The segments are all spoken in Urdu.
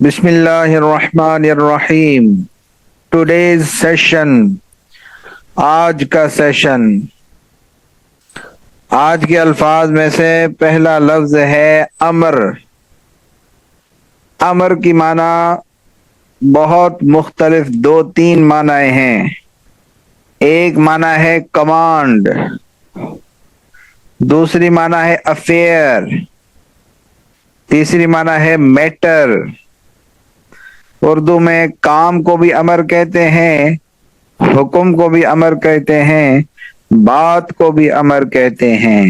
بسم اللہ الرحمن الرحیم. ٹوڈیز سیشن، آج کا سیشن. آج کے الفاظ میں سے پہلا لفظ ہے امر. امر کی معنی بہت مختلف، دو تین معنی ہیں. ایک معنی ہے کمانڈ، دوسری معنی ہے افیئر، تیسری معنی ہے میٹر. اردو میں کام کو بھی امر کہتے ہیں، حکم کو بھی امر کہتے ہیں، بات کو بھی امر کہتے ہیں.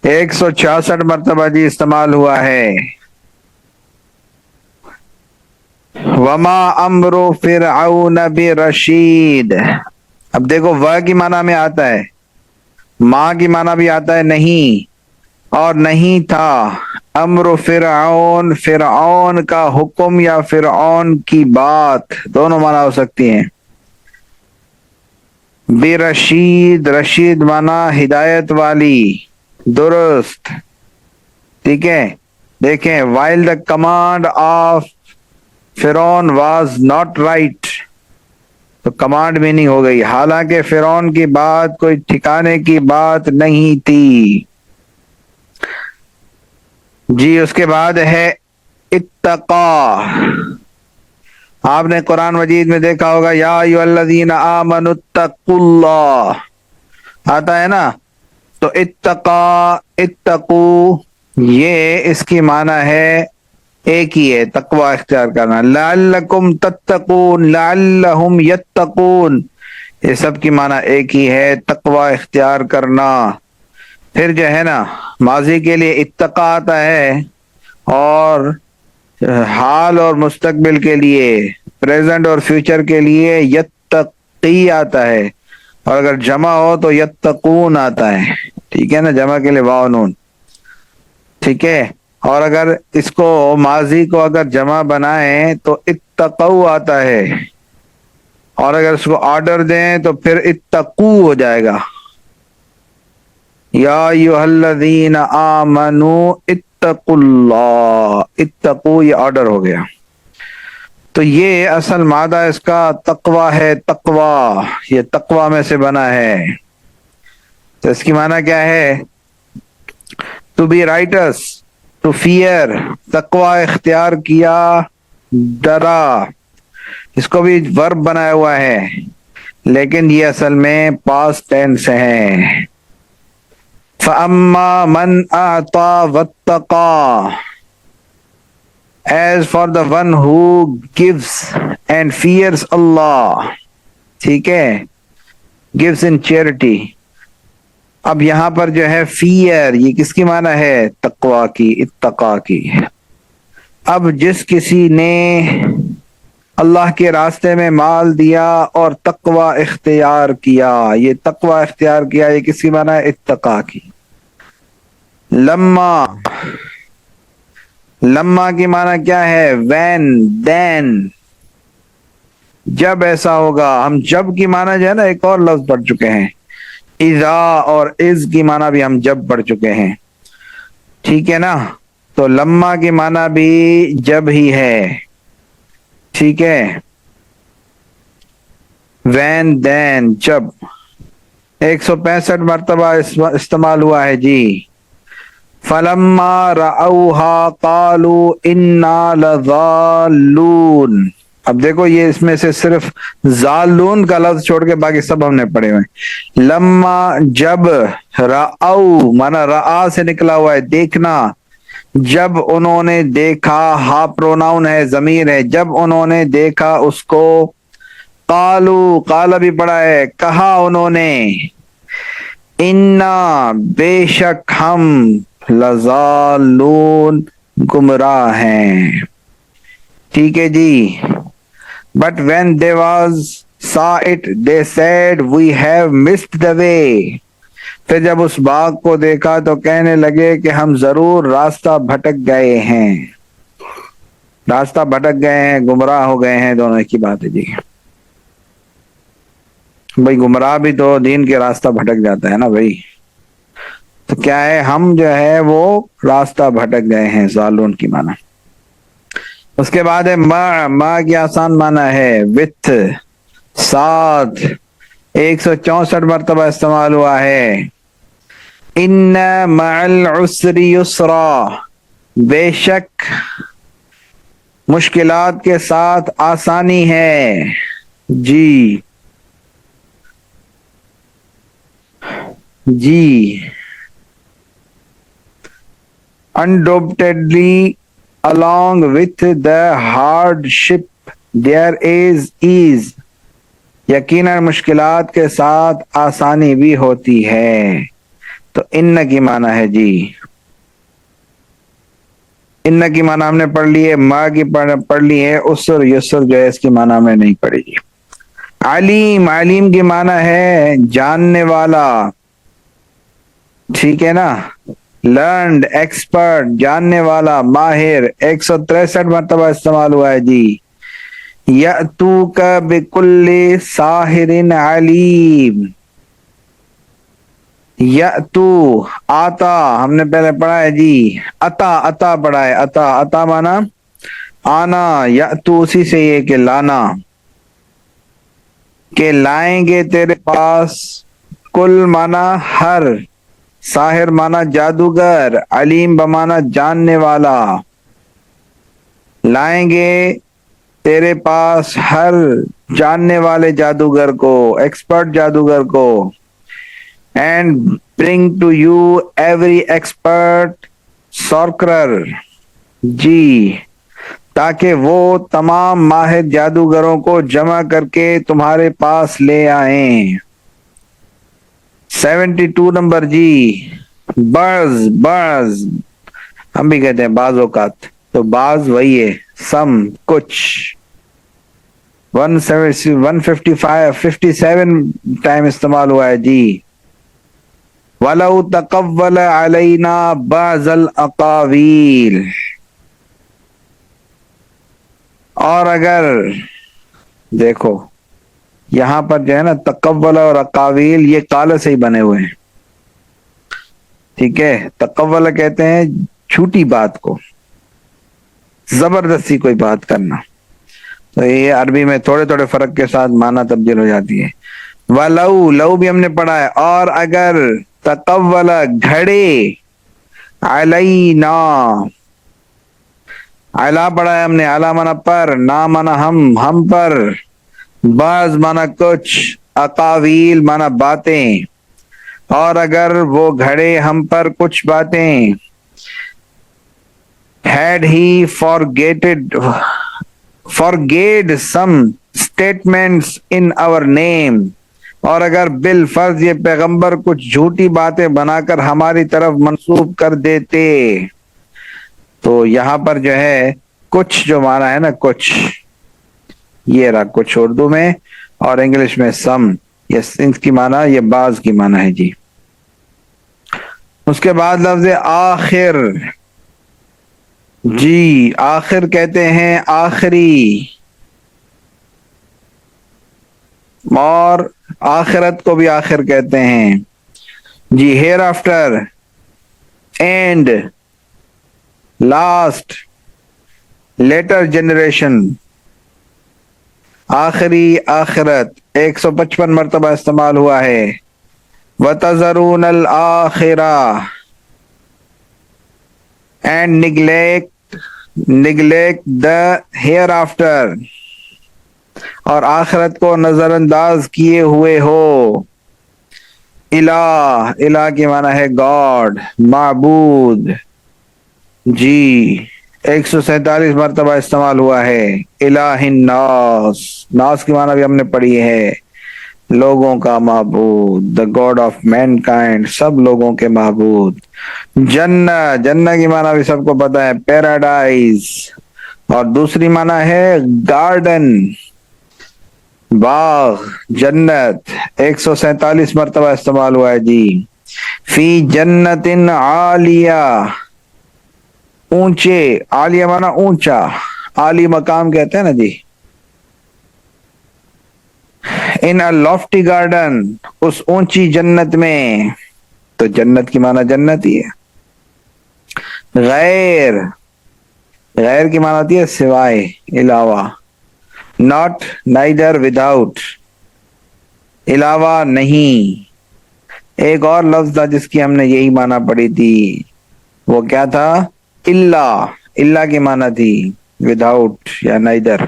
166 مرتبہ جی استعمال ہوا ہے. وما امر فرعون برشید. اب دیکھو، وہ کی معنی میں آتا ہے، ماں کی معنی بھی آتا ہے نہیں، اور نہیں تھا. امر فرعون، فرعون کا حکم یا فرعون کی بات، دونوں معنی ہو سکتی ہیں. برشید، رشید معنی ہدایت والی، درست. ٹھیک ہے، دیکھیں while the command of فرعون was not right، تو کمانڈ میننگ ہو گئی، حالانکہ فرعون کی بات کوئی ٹھکانے کی بات نہیں تھی. جی اس کے بعد ہے اتقا. آپ نے قرآن مجید میں دیکھا ہوگا، یا ایھا الذین آمنوا اتقوا اللہ، آتا ہے نا. تو اتقا، اتقو، یہ اس کی معنی ہے ایک ہی ہے، تقوی اختیار کرنا. لعلکم تتقون، لعلہم یتقون، یہ سب کی معنی ایک ہی ہے، تقوی اختیار کرنا. پھر جو ہے نا، ماضی کے لیے اتقا آتا ہے، اور حال اور مستقبل کے لیے، پریزنٹ اور فیوچر کے لیے یتقی آتا ہے، اور اگر جمع ہو تو یتقون آتا ہے. ٹھیک ہے نا، جمع کے لیے واو نون. ٹھیک ہے، اور اگر اس کو ماضی کو اگر جمع بنائیں تو اتقوا آتا ہے، اور اگر اس کو آرڈر دیں تو پھر اتقو ہو جائے گا. یا ایھا الذین آمنوا اتقوا اللہ، اتقو یہ آرڈر ہو گیا. تو یہ اصل مادہ اس کا تقوی ہے. تقوی، یہ تقوی میں سے بنا ہے. تو اس کی معنی کیا ہے؟ To be righteous, to fear, تقوی اختیار کیا، ڈرا. اس کو بھی ورب بنایا ہوا ہے، لیکن یہ اصل میں پاسٹ ٹینس ہے. فَأَمَّا مَنْ أَعْطَى وَاتَّقَى. As for the one who gives and fears Allah. ٹھیک ہے، gives in charity. اب یہاں پر جو ہے فیئر، یہ کس کی معنی ہے؟ تقوی کی، اتقا کی. اب جس کسی نے اللہ کے راستے میں مال دیا اور تقوی اختیار کیا، یہ تقوی اختیار کیا، یہ کس کی معنی ہے؟ اتقا کی. لما، لما کی معنی کیا ہے؟ وین، دین، جب ایسا ہوگا. ہم جب کی معنی جو ہے نا ایک اور لفظ پڑھ چکے ہیں، اذا، اور از کی معنی بھی ہم جب پڑھ چکے ہیں. ٹھیک ہے نا، تو لما کی معنی بھی جب ہی ہے. ٹھیک ہے، وین، دین، جب. 165 مرتبہ استعمال ہوا ہے جی. فَلَمَّا رَأَوْهَا قَالُوا إِنَّا لَضَالُّونَ. اب دیکھو، یہ اس میں سے صرف ضالون کا لفظ چھوڑ کے باقی سب ہم نے پڑھے ہوئے. لما، جب، رَأَوْ مانا رَآ سے نکلا ہوا ہے، دیکھنا. جب انہوں نے دیکھا، ہا پروناؤن ہے، ضمیر ہے، جب انہوں نے دیکھا اس کو. قالو، قال بھی پڑھا ہے، کہا انہوں نے. انا، بے شک ہم، لضالون، گمراہ ہیں. ٹھیک ہے جی. But when they saw it, they said, we have missed the way. پھر جب اس باغ کو دیکھا تو کہنے لگے کہ ہم ضرور راستہ بھٹک گئے ہیں. راستہ بھٹک گئے ہیں، گمراہ ہو گئے ہیں، دونوں کی بات ہے جی. بھائی گمراہ بھی تو دین کے راستہ بھٹک جاتا ہے نا بھائی. تو کیا ہے، ہم جو ہے وہ راستہ بھٹک گئے ہیں، ضالون کی معنی. اس کے بعد ہے ما کی آسان معنی ہے وتھ، ساتھ، 164 مرتبہ استعمال ہوا ہے. ان مع العسر یسرا، بے شک مشکلات کے ساتھ آسانی ہے. جی جی. undoubtedly along with the hardship there is ease، یقیناً مشکلات کے ساتھ آسانی بھی ہوتی ہے. تو ان کی معنی ہے جی، ان کی معنی ہم نے پڑھ لی ہے، ما کی پڑھ لی ہے، اسر یسر جو ہے اس کی معنی ہم نے نہیں پڑھی گی. علیم، علیم کی معنی ہے جاننے والا، ٹھیک ہے نا. لرنڈ، ایکسپرٹ، جاننے والا، ماہر، 163 مرتبہ استعمال ہوا ہے جی. یأتوک بکل ساحر علیم، یأتو، آتا، ہم نے پہلے پڑھا ہے جی، عطا، عطا پڑھا ہے، عطا، عطا مانا آنا، یأتو اسی سے یہ کہ لانا، کہ لائیں گے تیرے پاس، کل مانا ہر، ساحر مانا جادوگر، علیم بمانا جاننے والا، لائیں گے تیرے پاس ہر جاننے والے جادوگر کو، ایکسپرٹ جادوگر کو. And bring to you every expert sorcerer, جی، تاکہ وہ تمام ماہر جادوگروں کو جمع کر کے تمہارے پاس لے آئیں. 72 نمبر جی، بعض، بعض ہم بھی کہتے ہیں بعض اوقات، تو بعض وہی ہے سم، کچھ. 157 ٹائم استعمال ہوا ہے جی. وَلَوْ تَقَوَّلَ عَلَيْنَا بَعْضَ الْأَقَاوِيلِ، اور اگر دیکھو یہاں پر جو ہے نا تقول اور اقاویل یہ قال سے ہی بنے ہوئے ہیں، ٹھیک ہے. تقول کہتے ہیں جھوٹی بات کو، زبردستی کوئی بات کرنا، تو یہ عربی میں تھوڑے تھوڑے فرق کے ساتھ معنی تبدیل ہو جاتی ہے. وَلَوْ، لو بھی ہم نے پڑھا ہے، اور اگر، تقول گھڑے، علینا، علا پڑھا ہے ہم نے، علا مانا پر، نا مانا ہم پر، بعض مانا کچھ، اقاویل مانا باتیں، اور اگر وہ گھڑے ہم پر کچھ باتیں. had he forget some statements in our name، اور اگر بالفرض یہ پیغمبر کچھ جھوٹی باتیں بنا کر ہماری طرف منسوب کر دیتے. تو یہاں پر جو ہے کچھ جو معنی ہے نا کچھ، یہ رہا کچھ اردو میں، اور انگلش میں سم، یہ ان کی معنی، یہ بعض کی معنی ہے جی. اس کے بعد لفظ آخر، جی، آخر کہتے ہیں آخری، اور آخرت کو بھی آخر کہتے ہیں جی. Hereafter, and, last, later generation, آخری، آخرت 155 مرتبہ استعمال ہوا ہے. وَتَذَرُونَ الْآخِرَةَ، اینڈ neglect the hereafter، اور آخرت کو نظر انداز کیے ہوئے ہو. الہ، الہ کی معنی ہے گاڈ، معبود، جی، 147 مرتبہ استعمال ہوا ہے. الہ الناس، ناس کی معنی بھی ہم نے پڑھی ہے، لوگوں کا معبود، the God of main kind, سب لوگوں کے معبود. جنت، جنت کی معنی بھی سب کو پتا ہے، پیراڈائز، اور دوسری معنی ہے گارڈن، باغ، جنت، 147 مرتبہ استعمال ہوا ہے جی. فی جنت عالیہ، اونچے، عالیہ مانا اونچا، عالی مقام کہتے ہیں نا جی. ان لافٹی گارڈن، اس اونچی جنت میں، تو جنت کی معنی جنت ہی ہے. غیر، غیر کی معنی ہوتی ہے سوائے، علاوہ. ناٹ، نائدر، وداؤٹ، علاوہ نہیں. ایک اور لفظ تھا جس کی ہم نے یہی معنی پڑھی تھی، وہ کیا تھا؟ اللہ. اللہ کی معنی تھی وداؤٹ یا نائدر.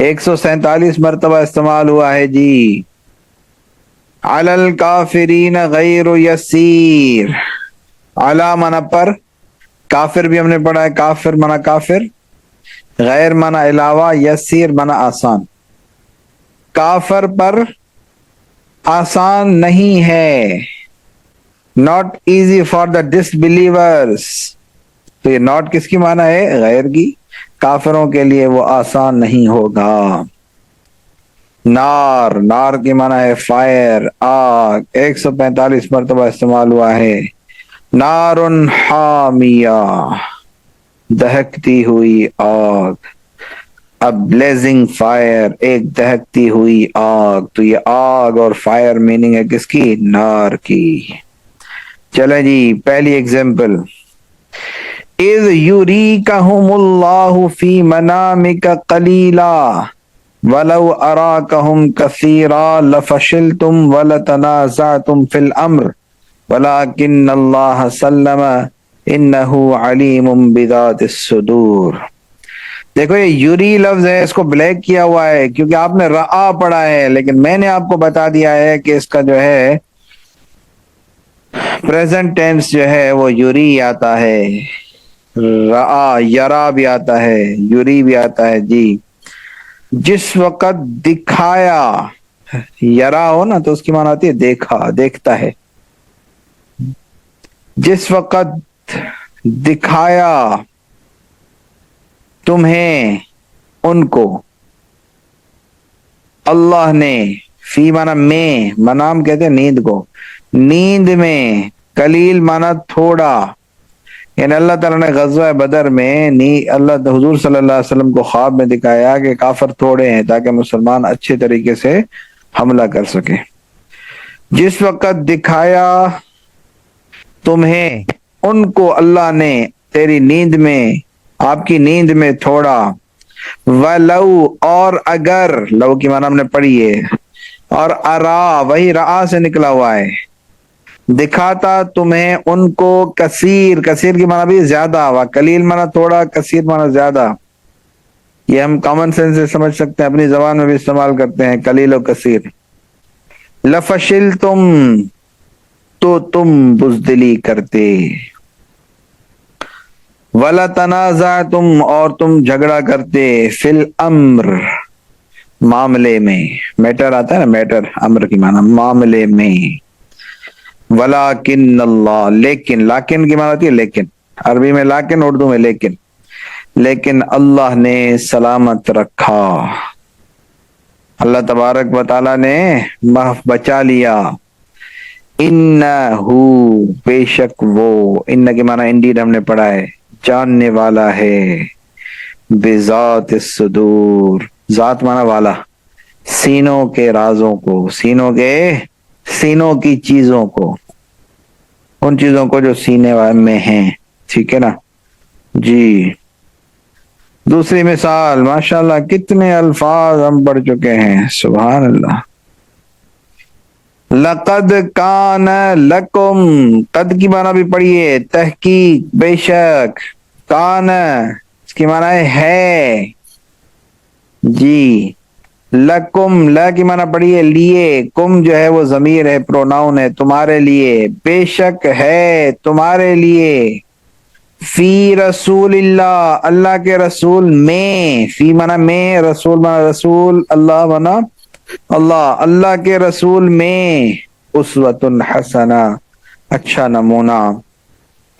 147 مرتبہ استعمال ہوا ہے جی. علی الکافرین غیر یسیر. علی معنی پر، کافر بھی ہم نے پڑھا ہے، کافر معنی کافر، غیر معنی علاوہ، یسیر معنی آسان. کافر پر آسان نہیں ہے. Not easy for the disbelievers. تو یہ ناٹ کس کی معنی ہے؟ غیر کی. کافروں کے لیے وہ آسان نہیں ہوگا. نار، نار کی معنی ہے فائر، آگ. 145 مرتبہ استعمال ہوا ہے. نار حامیہ، دہکتی ہوئی آگ. اب بلیزنگ فائر، ایک دہکتی ہوئی آگ. تو یہ آگ اور فائر میننگ ہے کس کی؟ نار کی. چلیں جی، پہلی ایگزامپل. اذ یریکہم اللہ فی منامک قلیلا ولو اراکہم کثیرا لفشلتم ولتنازعتم فی الامر ولکن اللہ سلم انہ علیم بذات الصدور. دیکھو یہ یوری لفظ ہے، اس کو بلیک کیا ہوا ہے کیونکہ آپ نے رآ پڑھا ہے، لیکن میں نے آپ کو بتا دیا ہے کہ اس کا جو ہے پریزنٹ ٹینس جو ہے وہ یوری آتا ہے. رآ، یرا بھی آتا ہے، یوری بھی آتا ہے جی. جس وقت دکھایا، یرا ہو نا تو اس کی معنی آتی ہے دیکھا، دیکھتا ہے. جس وقت دکھایا تمہیں ان کو اللہ نے، فی مانا میں، منام کہتے ہیں نیند کو، نیند میں، قلیل مانا تھوڑا. یعنی اللہ تعالیٰ نے غزوہ بدر میں اللہ حضور صلی اللہ علیہ وسلم کو خواب میں دکھایا کہ کافر تھوڑے ہیں تاکہ مسلمان اچھے طریقے سے حملہ کر سکے. جس وقت دکھایا تمہیں ان کو اللہ نے تیری نیند میں، آپ کی نیند میں تھوڑا. وَلَوْ، اور اگر، لو کی معنی ہم نے پڑھی ہے، اور ارا، وہی رآ سے نکلا ہوا ہے، دکھاتا تمہیں ان کو کثیر. کثیر کی معنی بھی زیادہ ہوا، قلیل معنی تھوڑا، کثیر معنی زیادہ. یہ ہم کامن سینس سے سمجھ سکتے ہیں، اپنی زبان میں بھی استعمال کرتے ہیں قلیل و کثیر. لفشلتم، تو تم بزدلی کرتے. وَلَتَنَازَعْتُمْ، اور تم جھگڑا کرتے. فی الامر، معاملے میں. میٹر آتا ہے نا، میٹر، امر کی معنی معاملے میں. وَلَكِنَّ اللہ، لیکن، لاکن کی معنی ہوتی ہے لیکن. عربی میں لاکن، اردو میں لیکن. لیکن اللہ نے سلامت رکھا، اللہ تبارک و تعالیٰ نے محف بچا لیا. انہو، بے شک وہ، ان کی معنی انڈیڈ ہم نے پڑھا ہے، جاننے والا ہے. بذات الصدور، ذات معنی والا، سینوں کے رازوں کو، سینوں کے، سینوں کی چیزوں کو، ان چیزوں کو جو سینے میں ہیں. ٹھیک ہے نا جی. دوسری مثال، ماشاءاللہ کتنے الفاظ ہم پڑھ چکے ہیں، سبحان اللہ. لقد کان لکم، قد کی معنی بھی پڑھیے تحقیق، بے شک. کان، اس کی معنی ہے جی. لکم، لا کی معنی پڑھیے لیے، کم جو ہے وہ ضمیر ہے، پروناؤن ہے، تمہارے لیے. بے شک ہے تمہارے لیے. فی رسول اللہ، اللہ کے رسول میں، فی معنی میں، رسول معنی رسول، اللہ معنی اللہ، اللہ کے رسول میں اسوۃ حسنہ، اچھا نمونہ.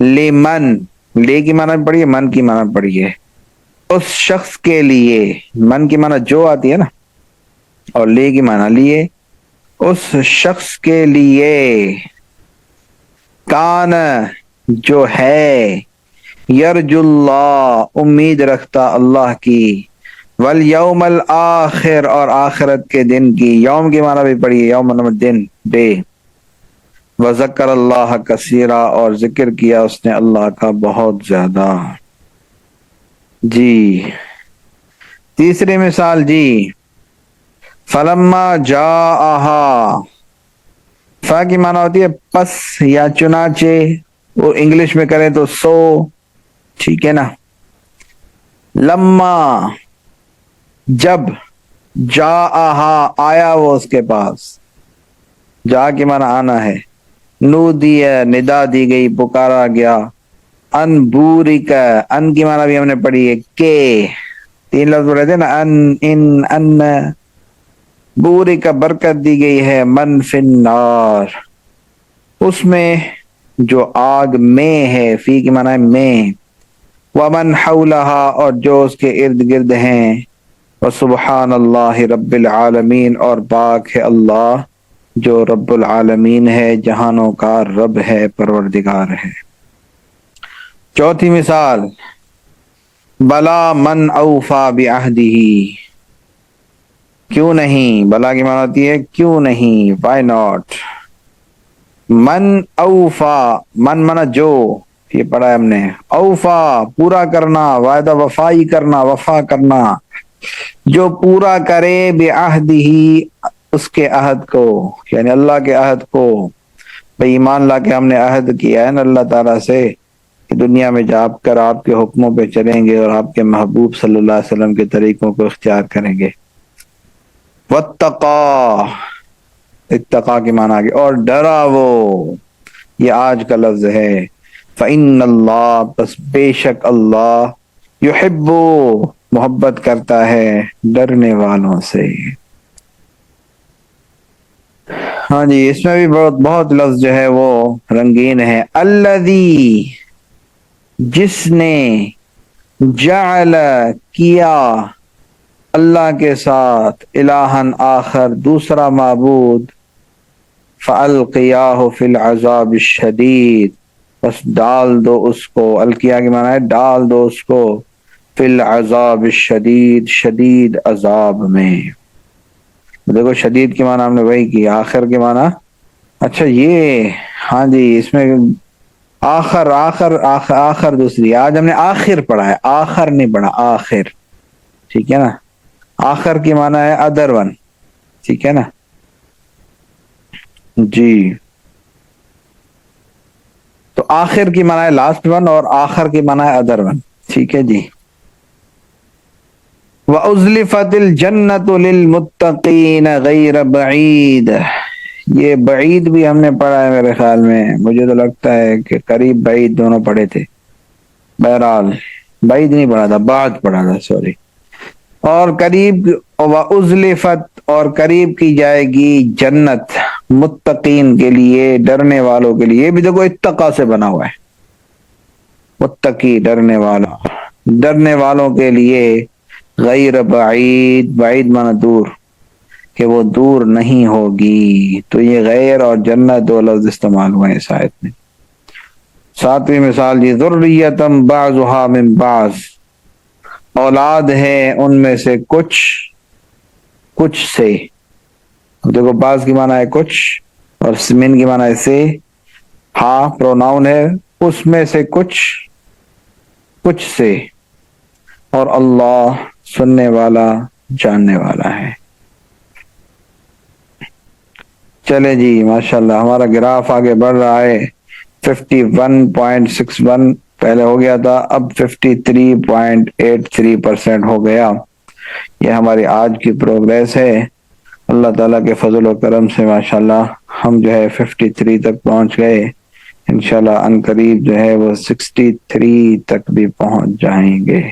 لمن، لے کی معنی پڑھیے، من کی معنی پڑھیے، اس شخص کے لیے. من کی معنی جو آتی ہے نا، اور لے کی معنی لیے، اس شخص کے لیے. کان، جو ہے، یرجو اللہ، امید رکھتا اللہ کی. والیوم الآخر، اور آخرت کے دن کی. یوم کی معنی بھی پڑھیے، یوم مطلب دن، ڈے. وذکر اللہ کثیرا، اور ذکر کیا اس نے اللہ کا بہت زیادہ۔ جی تیسری مثال جی، فلما جاءہا، فا کی معنی ہوتی ہے پس یا چنانچہ، وہ انگلش میں کریں تو سو، ٹھیک ہے نا۔ لما جب، جاءہا آیا وہ اس کے پاس، جا کی معنی آنا ہے، نودی ندا دی گئی، پکارا گیا، ان بورک، ان کی معنی بھی ہم نے پڑھی ہے کہ، تین لفظ پڑھے تھے نا، ان بورک برکت دی گئی ہے، من فی النار، اس میں جو آگ میں ہے، فی کی معنی ہے میں، ومن حولہا، اور جو اس کے ارد گرد ہیں، وسبحان اللہ رب العالمین، اور پاک ہے اللہ جو رب العالمین ہے، جہانوں کا رب ہے، پروردگار ہے۔ چوتھی مثال، بلا من اوفا بعہدہ، کیوں نہیں، بلا کی معنی ہوتی ہے کیوں نہیں، وائی ناٹ۔ من اوفا، من منا جو، یہ پڑھا ہے ہم نے، اوفا پورا کرنا، وعدہ وفائی کرنا، وفا کرنا، جو پورا کرے بعہدہ اس کے عہد کو، یعنی اللہ کے عہد کو، بھئی ایمان لا کے ہم نے عہد کیا ہے نا اللہ تعالیٰ سے کہ دنیا میں جا کر آپ کے حکموں پہ چلیں گے اور آپ کے محبوب صلی اللہ علیہ وسلم کے طریقوں کو اختیار کریں گے۔ واتقا، اتقا کی معنی آگے، اور ڈرا وہ، یہ آج کا لفظ ہے، فإن اللہ، بس بے شک اللہ، یحب، محبت کرتا ہے ڈرنے والوں سے۔ ہاں جی اس میں بھی بہت لفظ جو ہے وہ رنگین ہے۔ الذی، جس نے، جعل کیا، اللہ کے ساتھ، الہن آخر دوسرا معبود، فَأَلْقِيَاهُ فِي الْعَذَابِ الشَّدِيدِ، بس ڈال دو اس کو، القیا کی معنی ہے ڈال دو اس کو، فی العذاب الشدید، شدید عذاب میں۔ دیکھو شدید کی معنی ہم نے وہی کی، آخر کی معنی، اچھا یہ، ہاں جی اس میں آخر آخر آخر آخر دوسری، آج ہم نے آخر پڑھا ہے، آخر نہیں پڑھا، آخر، ٹھیک ہے نا۔ آخر کی معنی ہے ادر ون، ٹھیک ہے نا جی۔ تو آخر کی معنی ہے لاسٹ ون، اور آخر کی معنی ہے ادر ون، ٹھیک ہے جی۔ وَأُزْلِفَتِ الْجَنَّةُ لِلْمُتَّقِينَ غَيْرَ بَعِيدٍ، یہ بعید بھی ہم نے پڑھا ہے میرے خیال میں، مجھے تو لگتا ہے کہ قریب بعید دونوں پڑھے تھے، بہرحال بعید نہیں پڑھا تھا، بعد پڑھا تھا، سوری۔ اور قریب، وَأُزْلِفَتْ، اور قریب کی جائے گی جنت، متقین کے لیے، ڈرنے والوں کے لیے، یہ بھی دیکھو اتقا سے بنا ہوا ہے، متقی ڈرنے والا، ڈرنے والوں کے لیے، غیر بعید، بعید معنی دور، کہ وہ دور نہیں ہوگی، تو یہ غیر اور جنت دو لفظ استعمال ہوئے اس آیت میں۔ ساتویں مثال جی، ذریۃ بعضھا من بعض، اولاد ہے ان میں سے کچھ، کچھ سے، دیکھو بعض کی معنی ہے کچھ، اور من کی معنی ہے سے، ہاں پروناؤن ہے، اس میں سے کچھ، کچھ سے، اور اللہ سننے والا جاننے والا ہے۔ چلے جی ماشاءاللہ ہمارا گراف آگے بڑھ رہا ہے، 51.61 پہلے ہو گیا تھا، اب 53.83% ہو گیا، یہ ہماری آج کی پروگریس ہے۔ اللہ تعالیٰ کے فضل و کرم سے ماشاءاللہ ہم جو ہے 53 تک پہنچ گئے، انشاءاللہ ان قریب جو ہے وہ 63 تک بھی پہنچ جائیں گے۔